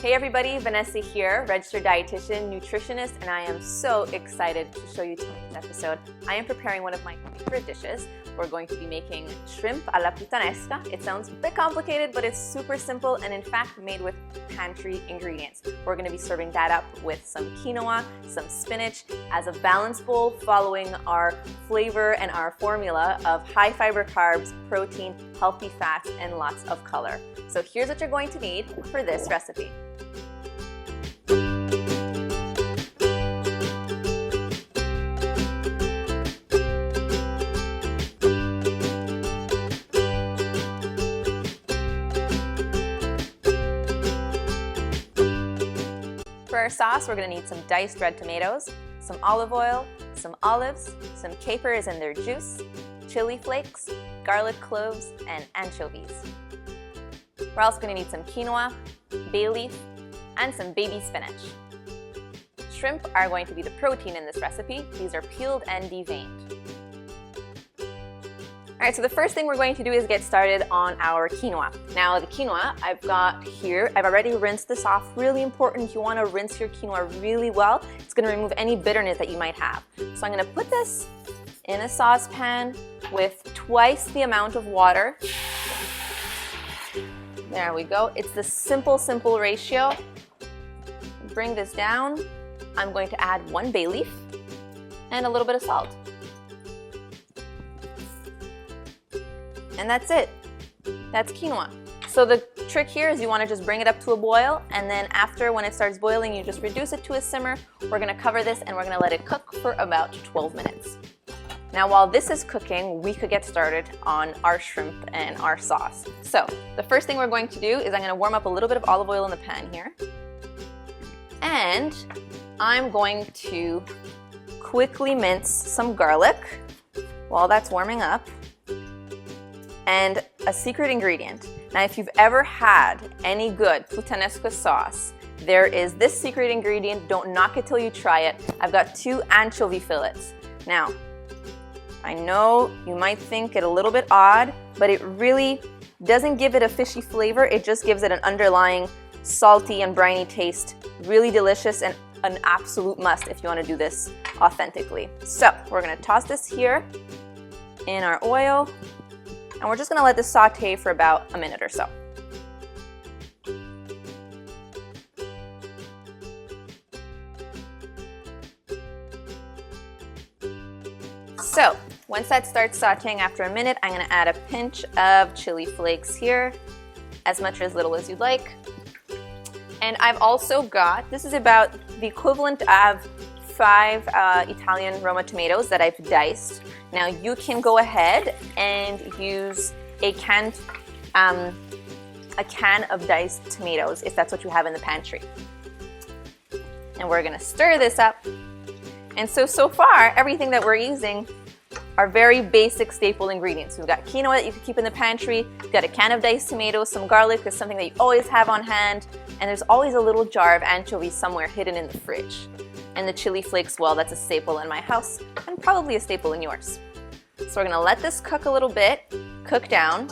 Hey everybody, Vanessa here, registered dietitian, nutritionist, and I am so excited to show you today's episode. I am preparing one of my favorite dishes. We're going to be making shrimp alla puttanesca. It sounds a bit complicated, but it's super simple and in fact made with pantry ingredients. We're going to be serving that up with some quinoa, some spinach as a balanced bowl following our flavor and our formula of high fiber carbs, protein, healthy fats, and lots of color. So here's what you're going to need for this recipe. For our sauce, we're going to need some diced red tomatoes, some olive oil, some olives, some capers and their juice, chili flakes, garlic cloves, and anchovies. We're also going to need some quinoa, bay leaf, and some baby spinach. Shrimp are going to be the protein in this recipe. These are peeled and deveined. Alright, so the first thing we're going to do is get started on our quinoa. Now the quinoa I've got here, I've already rinsed this off. Really important, you want to rinse your quinoa really well. It's going to remove any bitterness that you might have. So I'm going to put this in a saucepan with twice the amount of water. There we go. It's the simple ratio. Bring this down. I'm going to add 1 bay leaf and a little bit of salt. And that's it. That's quinoa. So the trick here is you want to just bring it up to a boil, and then after, when it starts boiling, you just reduce it to a simmer. We're going to cover this and we're going to let it cook for about 12 minutes. Now while this is cooking, we could get started on our shrimp and our sauce. So the first thing we're going to do is I'm going to warm up a little bit of olive oil in the pan here. And I'm going to quickly mince some garlic while that's warming up. And a secret ingredient. Now if you've ever had any good puttanesca sauce, there is this secret ingredient. Don't knock it till you try it. I've got 2 anchovy fillets. Now, I know you might think it a little bit odd, but it really doesn't give it a fishy flavor. It just gives it an underlying salty and briny taste. Really delicious and an absolute must if you want to do this authentically. So we're going to toss this here in our oil. And we're just going to let this saute for about a minute or so. So once that starts sauteing after a minute, I'm going to add a pinch of chili flakes here, as much or as little as you'd like. And I've also got, this is about the equivalent of 5 Italian Roma tomatoes that I've diced. Now you can go ahead and use a can of diced tomatoes if that's what you have in the pantry. And we're going to stir this up. And so far, everything that we're using are very basic staple ingredients. We've got quinoa that you can keep in the pantry, you've got a can of diced tomatoes, some garlic is something that you always have on hand, and there's always a little jar of anchovies somewhere hidden in the fridge. And the chili flakes, well, that's a staple in my house and probably a staple in yours. So we're going to let this cook a little bit, cook down,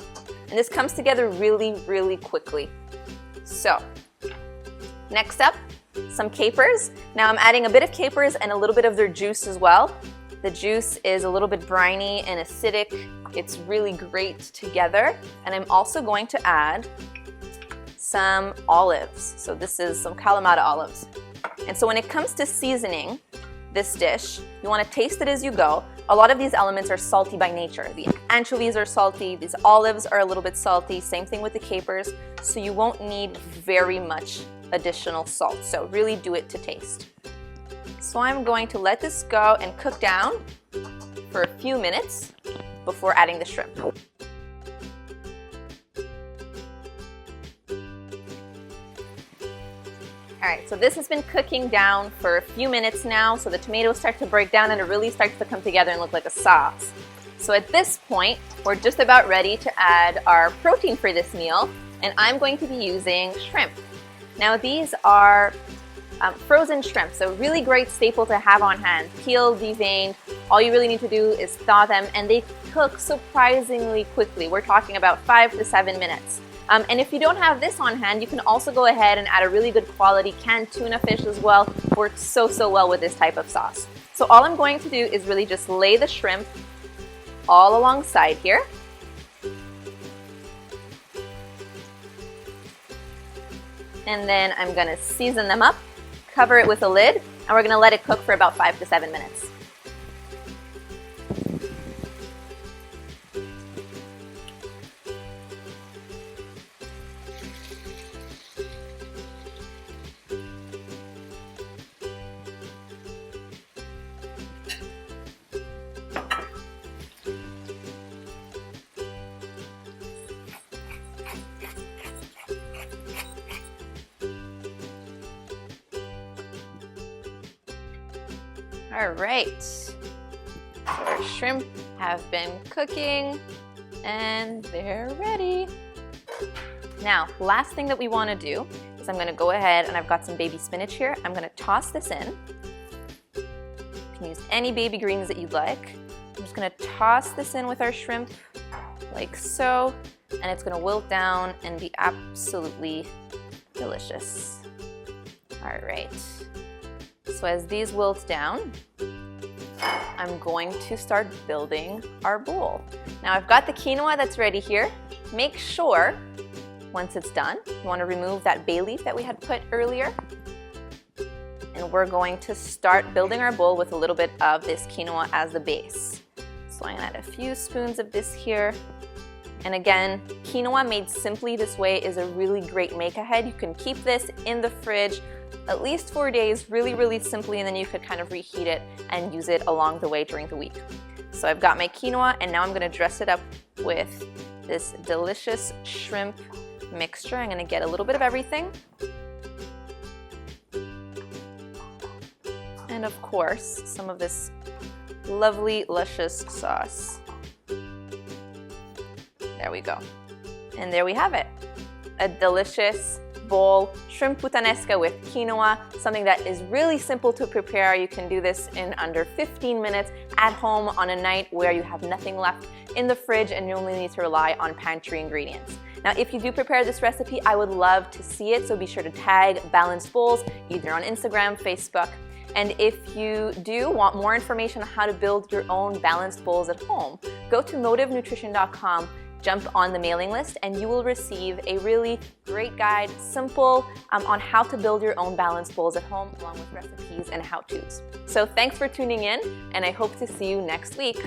and this comes together really quickly. So next up, some capers. Now I'm adding a bit of capers and a little bit of their juice as well. The juice is a little bit briny and acidic. It's really great together. And I'm also going to add some olives. So this is some Kalamata olives. And so when it comes to seasoning this dish, you want to taste it as you go. A lot of these elements are salty by nature. The anchovies are salty, these olives are a little bit salty, same thing with the capers, so you won't need very much additional salt. So really do it to taste. So I'm going to let this go and cook down for a few minutes before adding the shrimp. Alright, so this has been cooking down for a few minutes now, so the tomatoes start to break down and it really starts to come together and look like a sauce. So at this point, we're just about ready to add our protein for this meal, and I'm going to be using shrimp. Now these are frozen shrimp, so really great staple to have on hand. Peeled, deveined, all you really need to do is thaw them, and they cook surprisingly quickly. We're talking about 5 to 7 minutes. And if you don't have this on hand, you can also go ahead and add a really good quality canned tuna fish as well. Works so well with this type of sauce. So all I'm going to do is really just lay the shrimp all alongside here. And then I'm gonna season them up, cover it with a lid, and we're gonna let it cook for about 5 to 7 minutes. All right, so our shrimp have been cooking and they're ready. Now, last thing that we want to do is I'm going to go ahead and I've got some baby spinach here. I'm going to toss this in. You can use any baby greens that you'd like. I'm just going to toss this in with our shrimp like so, and it's going to wilt down and be absolutely delicious. All right. So as these wilt down, I'm going to start building our bowl. Now I've got the quinoa that's ready here. Make sure, once it's done, you want to remove that bay leaf that we had put earlier. And we're going to start building our bowl with a little bit of this quinoa as the base. So I'm going to add a few spoons of this here. And again, quinoa made simply this way is a really great make-ahead. You can keep this in the fridge at least 4 days, really simply, and then you could kind of reheat it and use it along the way during the week. So I've got my quinoa, and now I'm going to dress it up with this delicious shrimp mixture. I'm going to get a little bit of everything. And of course, some of this lovely, luscious sauce. There we go. And there we have it. A delicious bowl, shrimp puttanesca with quinoa, something that is really simple to prepare. You can do this in under 15 minutes at home on a night where you have nothing left in the fridge and you only need to rely on pantry ingredients. Now, if you do prepare this recipe, I would love to see it, so be sure to tag Balanced Bowls either on Instagram, Facebook. And if you do want more information on how to build your own balanced bowls at home, go to motivenutrition.com, jump on the mailing list, and you will receive a really great guide, simple, on how to build your own balanced bowls at home, along with recipes and how-tos. So thanks for tuning in, and I hope to see you next week.